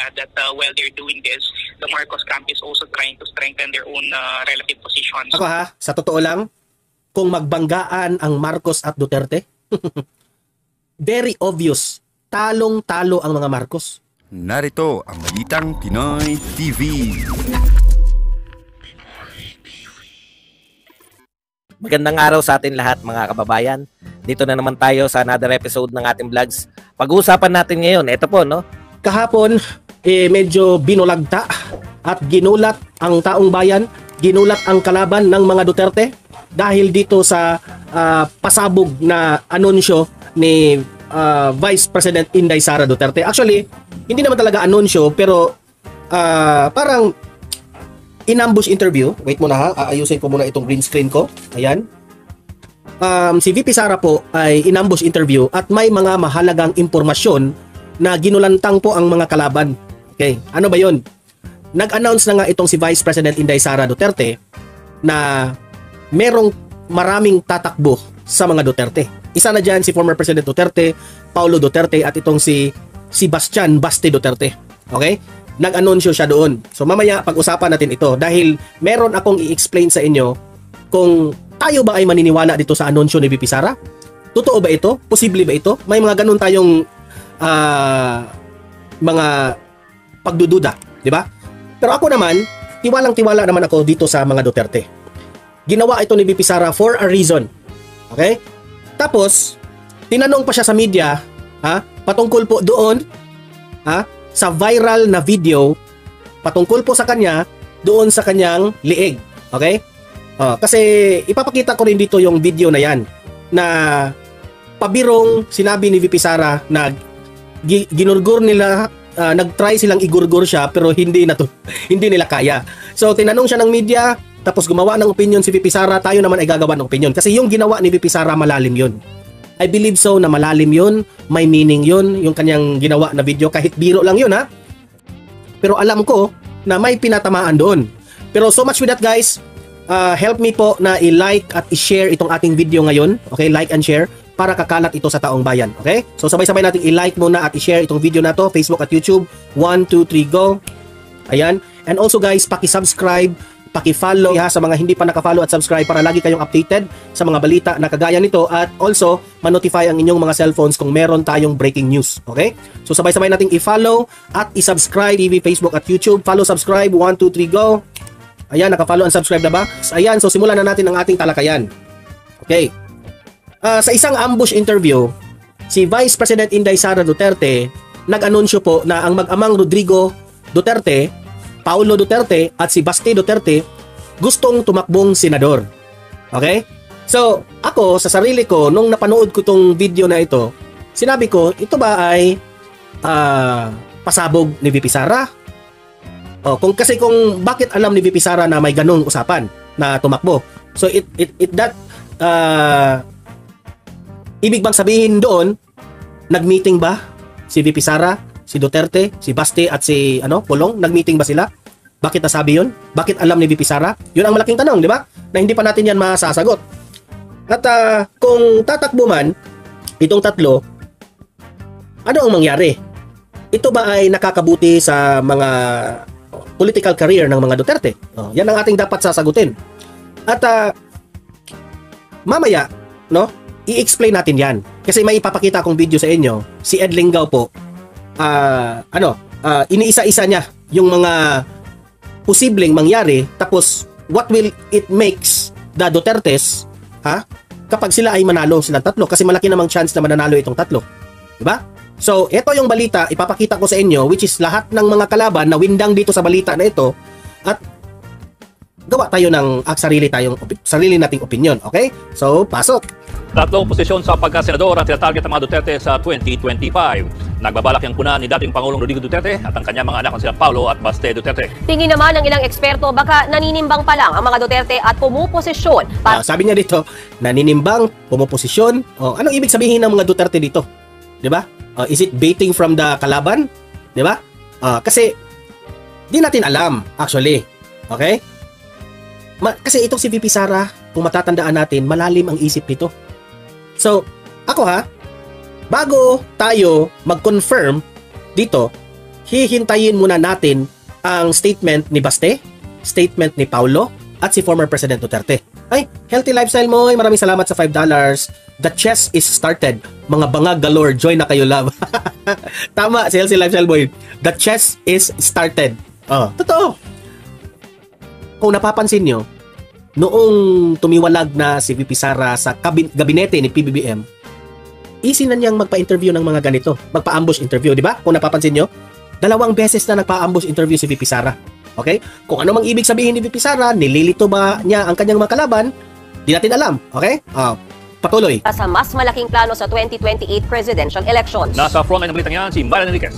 nila that while they're doing this, the Marcos camp is also trying to strengthen their own relative positions. Ako ha, sa totoo lang, kung magbanggaan ang Marcos at Duterte, very obvious, talong-talo ang mga Marcos. Narito ang Balitang Pinoy TV. Magandang araw sa atin lahat mga kababayan. Dito na naman tayo sa another episode ng ating vlogs. Pag-uusapan natin ngayon, ito po no. Kahapon, medyo binulagta at ginulat ang taong bayan, ginulat ang kalaban ng mga Duterte dahil dito sa pasabog na anunsyo ni Vice President Inday Sara Duterte. Actually, hindi naman talaga anunsyo pero parang in-ambush interview. Wait muna ha, aayusin ko muna itong green screen ko. Ayan. Si VP Sara po ay in-ambush interview at may mga mahalagang impormasyon na ginulantang po ang mga kalaban. Okay, ano ba yun? Nag-announce na nga itong si Vice President Inday Sara Duterte na merong maraming tatakbo sa mga Duterte. Isa na dyan si former President Duterte, Paulo Duterte at itong si Bastian Basti Duterte. Okay? Nag-anunsyo siya doon. So mamaya pag-usapan natin ito dahil meron akong i-explain sa inyo kung tayo ba ay maniniwala dito sa anunsyo ni VP Sara. Totoo ba ito? Posible ba ito? May mga ganun tayong mga pagdududa, di ba? Pero ako naman, tiwalang-tiwala naman ako dito sa mga Duterte. Ginawa ito ni VP Sara for a reason. Okay? Tapos, tinanong pa siya sa media, patungkol po doon, sa viral na video patungkol po sa kanya doon sa kanyang liig. Okay? Kasi ipapakita ko rin dito yung video na yan na pabirong sinabi ni VP Sara na ginurgur nila, nag-try silang igurgur siya pero hindi nila kaya. So tinanong siya ng media tapos gumawa ng opinion si VP Sara, tayo naman ay gagawa ng opinion kasi yung ginawa ni VP Sara malalim yun. I believe so na malalim yun, may meaning yun, yung kanyang ginawa na video, kahit biro lang yun ha. Pero alam ko na may pinatamaan doon. Pero so much with that guys, help me po na i-like at i-share itong ating video ngayon. Okay, like and share para kakalat ito sa taong bayan. Okay, so sabay-sabay natin i-like muna at i-share itong video na to, Facebook at YouTube. 1, 2, 3, go. Ayan, and also guys, paki-subscribe, paki-follow sa mga hindi pa naka-follow at subscribe para lagi kayong updated sa mga balita na kagaya nito at also ma-notify ang inyong mga cellphones kung meron tayong breaking news. Okay? So sabay-sabay nating i-follow at i-subscribe TV, Facebook at YouTube. Follow, subscribe, 1, 2, 3, go. Ayan, naka-follow and subscribe na ba? Ayan, so simulan na natin ang ating talakayan. Okay. Sa isang ambush interview, si Vice President Inday Sara Duterte nag-anunsyo po na ang mag-amang Rodrigo Duterte, Paulo Duterte at si Basti Duterte gustong tumakbong senador. Okay? So, ako sa sarili ko nung napanood ko tong video na ito, sinabi ko, ito ba ay pasabog ni VP Sara? Kung bakit alam ni VP Sara na may ganung usapan na tumakbo. So ibig bang sabihin doon nag-meeting ba si VP Sara, si Duterte, si Basti at si Pulong, nag-meeting ba sila? Bakit nasabi yun? Bakit alam ni VP Sara? Yun ang malaking tanong, di ba? Na hindi pa natin yan masasagot. At kung tatakbo man itong tatlo, ano ang mangyari? Ito ba ay nakakabuti sa mga political career ng mga Duterte? Yan ang ating dapat sasagutin. At mamaya, i-explain natin yan. Kasi may ipapakita akong video sa inyo. Si Ed Lingaw po, iniisa-isa niya yung mga posibleng mangyari, tapos what will it makes the Dutertes kapag sila ay manalo silang tatlo, kasi malaki namang chance na mananalo itong tatlo, diba? So ito yung balita ipapakita ko sa inyo, which is lahat ng mga kalaban na windang dito sa balita na ito, at gawa tayo ng sarili nating opinion. Okay, so pasok. Tatlong posisyon sa pagkasenador ang tinatarget ng mga Duterte sa 2025. Nagbabalak yung kuna ni dating Pangulong Rodrigo Duterte at ang kanyang mga anak na sila Paulo at Baste Duterte. Tingin naman ng ilang eksperto baka naninimbang pa lang ang mga Duterte at pumuposisyon. Sabi niya dito, naninimbang, pumuposisyon. Anong ibig sabihin ng mga Duterte dito? Diba? Is it baiting from the kalaban? Diba? Kasi di natin alam actually. Okay? Kasi itong si VP Sara, kung matatandaan natin, malalim ang isip nito. So, ako bago tayo mag-confirm dito, hihintayin muna natin ang statement ni Baste, statement ni Paulo, at si former President Duterte. Ay, healthy lifestyle mo, maraming salamat sa $5. The chess is started. Mga bangag galore, join na kayo, love. Tama, si healthy lifestyle boy. The chess is started. Oh, totoo. Kung napapansin nyo, noong tumiwalag na si VP Sara sa gabinete ni PBBM, easy na niyang magpa-interview ng mga ganito. Magpa-ambush interview, di ba? Kung napapansin nyo, 2 beses na nagpa-ambush interview si VP Sara. Okay? Kung ano mang ibig sabihin ni VP Sara, nililito ba niya ang kanyang mga kalaban, di natin alam. Okay? Patuloy. Sa mas malaking plano sa 2028 presidential elections. Nasa frontline ng balitang yan, si Marian Enriquez.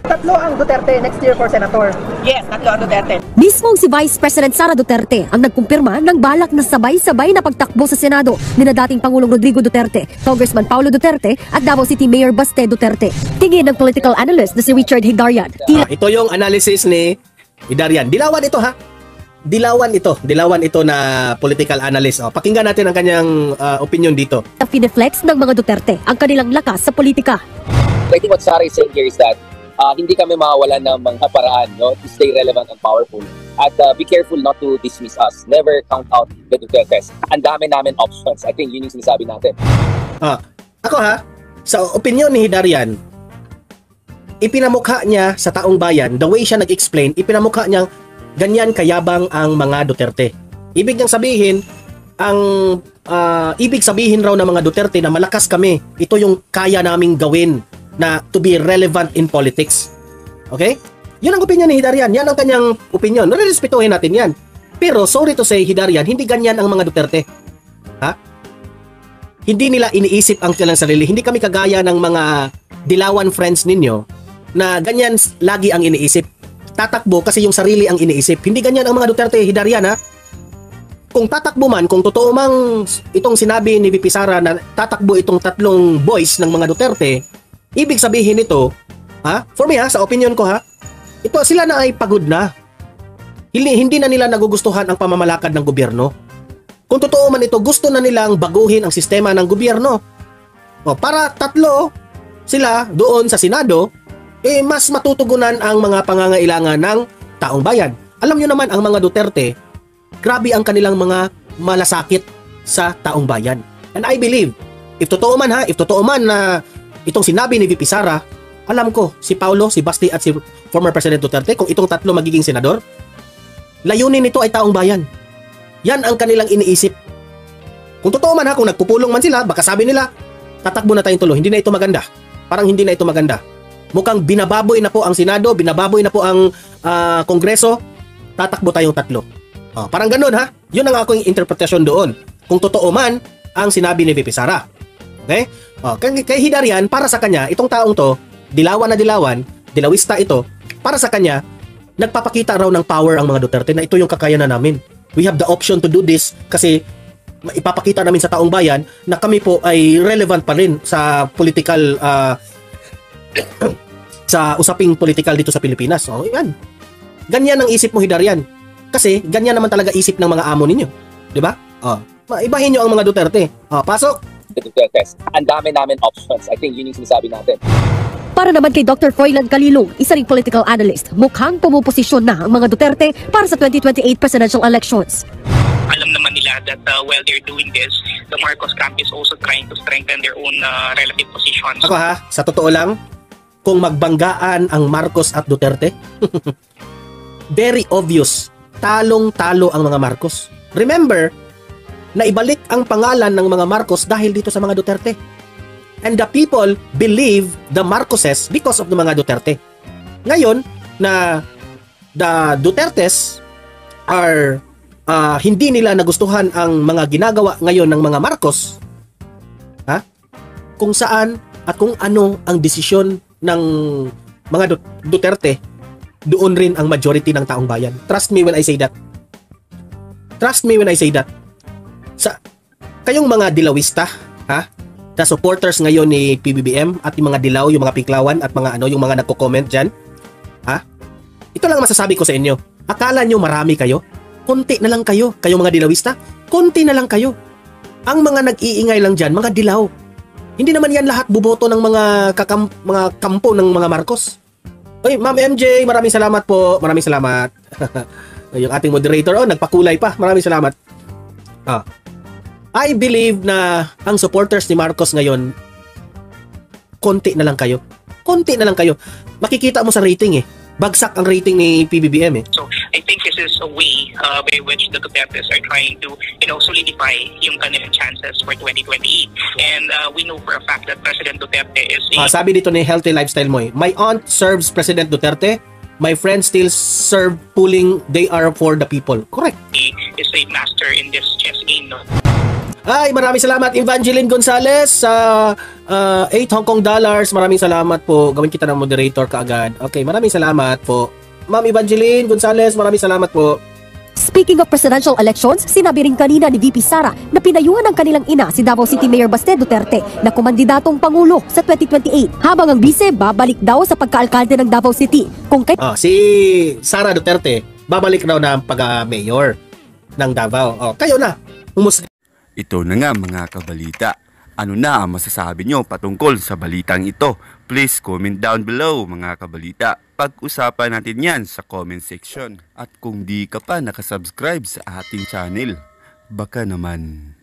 3 ang Duterte next year for senator. Yes, 3 ang Duterte. Mismong si Vice President Sara Duterte ang nagkumpirma ng balak na sabay-sabay na pagtakbo sa Senado ni na dating Pangulong Rodrigo Duterte, Congressman Paulo Duterte at Davao City Mayor Baste Duterte. Tingin ng political analyst na si Richard Hidarian. Ito yung analysis ni Hidarian. Dilawan ito ha. Dilawan ito na political analyst. Pakinggan natin ang kanyang opinion dito. Pineflex ng mga Duterte ang kanilang lakas sa politika. I think what Sara is saying here is that hindi kami mawawalan ng mga paraan, no, to stay relevant and powerful. At be careful not to dismiss us. Never count out the Dutertes. Ang dami namin options. I think yun yung sinasabi natin. Ako ha, sa opinion ni Hidarian, ipinamukha niya sa taong bayan, the way siya nag-explain, ipinamukha niya ganyan kayabang ang mga Duterte. Ibig niyang sabihin, ibig sabihin raw ng mga Duterte na malakas kami. Ito yung kaya naming gawin na to be relevant in politics. Okay? Yun ang opinion ni Hidarian. Yan ang kanyang opinion. Nare-respetuhin natin yan. Pero sorry to say, Hidarian, hindi ganyan ang mga Duterte. Ha? Hindi nila iniisip ang kanilang sarili. Hindi kami kagaya ng mga dilawan friends ninyo na ganyan lagi ang iniisip. Tatakbo kasi yung sarili ang iniisip. Hindi ganyan ang mga Duterte, Hidarian, ha? Kung tatakbo man, kung totoo mang itong sinabi ni VP Sara na tatakbo itong 3 boys ng mga Duterte, ibig sabihin nito, for me sa opinion ko ito sila na ay pagod na. Hindi na nila nagugustuhan ang pamamalakad ng gobyerno. Kung totoo man ito, gusto na nilang baguhin ang sistema ng gobyerno. Para 3 sila doon sa Senado, mas matutugunan ang mga pangangailangan ng taong bayan. Alam nyo naman ang mga Duterte, grabe ang kanilang mga malasakit sa taong bayan. And I believe, if totoo man na itong sinabi ni VP Sara, alam ko, si Paulo, si Basti at si former President Duterte, kung itong 3 magiging senador, layunin nito ay taong bayan. Yan ang kanilang iniisip. Kung totoo man kung nagpupulong man sila, baka sabi nila, tatakbo na tayong tuloy, hindi na ito maganda. Parang hindi na ito maganda. Mukhang binababoy na po ang Senado, binababoy na po ang Kongreso, tatakbo tayong 3. Parang ganun Yun ang aking interpretasyon doon. Kung totoo man ang sinabi ni VP Sara. Okay? Kay Hidarian, para sa kanya, itong taong to, dilawan na dilawan, dilawista ito, para sa kanya, nagpapakita raw ng power ang mga Duterte na ito yung kakayanan namin. We have the option to do this kasi ipapakita namin sa taong bayan na kami po ay relevant pa rin sa political sa usaping political dito sa Pilipinas. Yan. Ganyan ang isip mo, Hidarian. Kasi ganyan naman talaga isip ng mga amo ninyo. 'Di ba? Ibahin nyo ang mga Duterte. Pasok. The Dutertes. Ang dami namin options. I think yun yung sinasabi natin. Para naman kay Dr. Froilan Calilong, isa ring political analyst, mukhang pumuposisyon na ang mga Duterte para sa 2028 presidential elections. Alam naman nila that while they're doing this, the Marcos camp is also trying to strengthen their own relative positions. Ako sa totoo lang, kung magbanggaan ang Marcos at Duterte, very obvious, talong-talo ang mga Marcos. Remember, na ibalik ang pangalan ng mga Marcos dahil dito sa mga Duterte. And the people believe the Marcoses because of the mga Duterte. Ngayon, na the Dutertes are hindi nila nagustuhan ang mga ginagawa ngayon ng mga Marcos, kung saan at kung ano ang desisyon ng mga Duterte, doon rin ang majority ng taong bayan. Trust me when I say that. Trust me when I say that. Kayong mga dilawista, na supporters ngayon ni PBBM at yung mga dilaw, yung mga piklawan at mga yung mga nagko-comment dyan, ito lang masasabi ko sa inyo. Akala nyo marami kayo? Konti na lang kayo. Kayong mga dilawista, konti na lang kayo. Ang mga nag-iingay lang dyan, mga dilaw. Hindi naman yan lahat buboto ng mga kampo ng mga Marcos. Oy, Ma'am MJ, maraming salamat po. Maraming salamat. Yung ating moderator, nagpakulay pa. Maraming salamat. I believe na ang supporters ni Marcos ngayon, konti na lang kayo. Konti na lang kayo. Makikita mo sa rating Bagsak ang rating ni PBBM So I think this is a way by which the Dutertes are trying to, solidify yung kanilang chances for 2028. And we know for a fact that President Duterte is sabi dito ni Healthy Lifestyle mo my aunt serves President Duterte. My friends still serve pulling. They are for the people. Correct. is a master in this chess game, no? Ay, maraming salamat Evangeline Gonzalez sa 8 Hong Kong dollars. Maraming salamat po. Gawin kita ng moderator kaagad. Okay, maraming salamat po. Ma'am Evangeline Gonzalez, maraming salamat po. Speaking of presidential elections, sinabi rin kanina ni VP Sara na pinayuhan ng kanilang ina si Davao City Mayor Baste Duterte na kumandidatong Pangulo sa 2028. Habang ang bise babalik daw sa pagkaalkalde ng Davao City. Kung si Sara Duterte, babalik raw na pagka-mayor ng Davao. Kayo na. Ito na nga mga kabalita. Ano na ang masasabi nyo patungkol sa balitang ito? Please comment down below mga kabalita. Pag-usapan natin yan sa comment section. At kung di ka pa nakasubscribe sa ating channel, baka naman